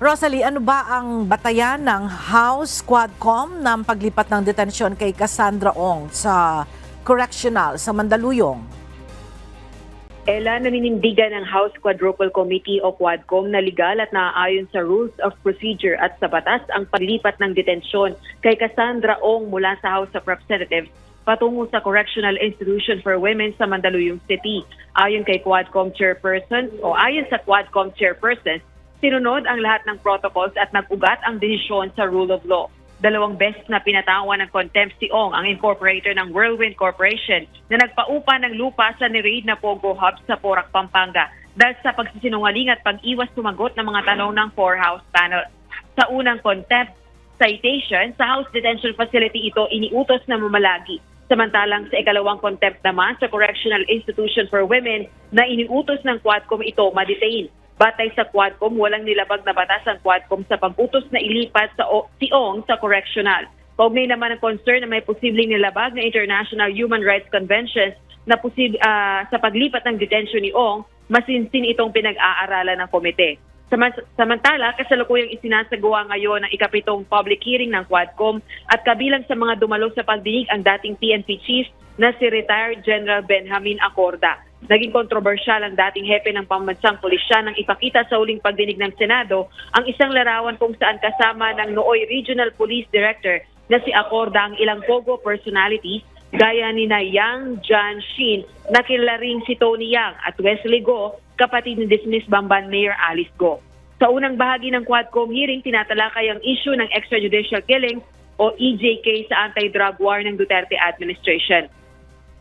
Rosalie, ano ba ang batayan ng House Quadcom ng paglipat ng detensyon kay Cassandra Ong sa Correctional sa Mandaluyong? Ella, naninindigan ng House Quadruple Committee o Quadcom na legal at naaayon sa Rules of Procedure at sa batas ang paglipat ng detensyon kay Cassandra Ong mula sa House of Representatives patungo sa Correctional Institution for Women sa Mandaluyong City. Ayon sa Quadcom Chairperson, sinunod ang lahat ng protocols at nag-ugat ang desisyon sa rule of law. 2 beses na pinatawan ng contempt si Ong, ang incorporator ng Whirlwind Corporation, na nagpaupa ng lupa sa ni-raid na Pogo Hub sa Porac, Pampanga dahil sa pagsisinungaling at pag-iwas sumagot ng mga tanong ng 4-House panel. Sa unang contempt citation, sa House Detention Facility ito iniutos na mamalagi. Samantalang sa ikalawang contempt naman sa Correctional Institution for Women na iniutos ng Quadcom ito ma-detain. Batay sa Quadcom, walang nilabag na batas ang Quadcom sa pag-utos na ilipat si Ong sa correctional. Kaugnay naman ang concern na may posibleng nilabag na International Human Rights Conventions na sa paglipat ng detention ni Ong, masinsin itong pinag-aaralan ng komite. Samantala, kasalukuyang isinasagawa ngayon ang ikapitong public hearing ng Quadcom at kabilang sa mga dumalo sa pagdinig ang dating PNP chief na si retired General Benjamin Acorda. Naging kontrobersyal ang dating hepe ng pambansang pulisya nang ipakita sa huling pagdinig ng Senado ang isang larawan kung saan kasama ng nooy Regional Police Director na si Acorda ang ilang Pogo personalities gaya ni Yang John Shin na kilala ring si Tony Yang at Wesley Go, kapatid ni dismissed Bamban Mayor Alice Go. Sa unang bahagi ng Quadcom hearing, tinatalakay ang issue ng extrajudicial killing o EJK sa anti-drug war ng Duterte administration.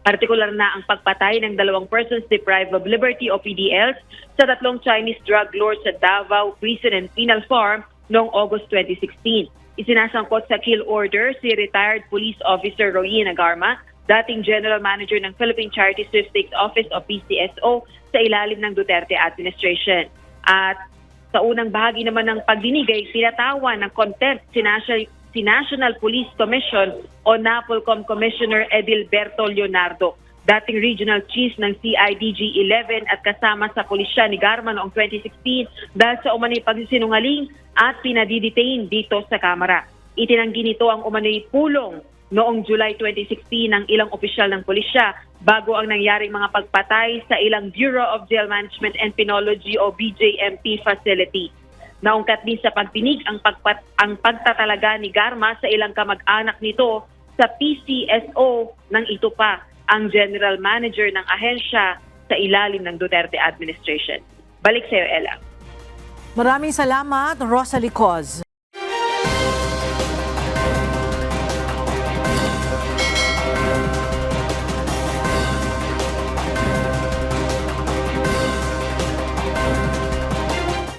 Partikular na ang pagpatay ng 2 persons deprived of liberty o PDLs sa 3 Chinese drug lords sa Davao Prison and Penal Farm noong August 2016. Isinasangkot sa kill order si retired Police Officer Roy Nagarma, dating General Manager ng Philippine Charity Sweepstakes Office o PCSO sa ilalim ng Duterte administration. At sa unang bahagi naman ng pagdinig ay pinatawan ng contempt si National Police Commission o NAPOLCOM Commissioner Edilberto Leonardo, dating Regional Chief ng CIDG 11 at kasama sa pulisya ni Garma noong 2016 dahil sa umano'y pagsisinungaling at pinadidetain dito sa Kamara. Itinanggi nito ang umano'y pulong noong July 2016 ng ilang opisyal ng pulisya bago ang nangyaring mga pagpatay sa ilang Bureau of Jail Management and Penology o BJMP facility. Naungkat din sa pagdinig ang pagtatalaga ni Garma sa ilang kamag-anak nito sa PCSO nang ito pa ang General Manager ng ahensya sa ilalim ng Duterte administration. Balik sa iyo, Ella. Maraming salamat, Rosalie Coz.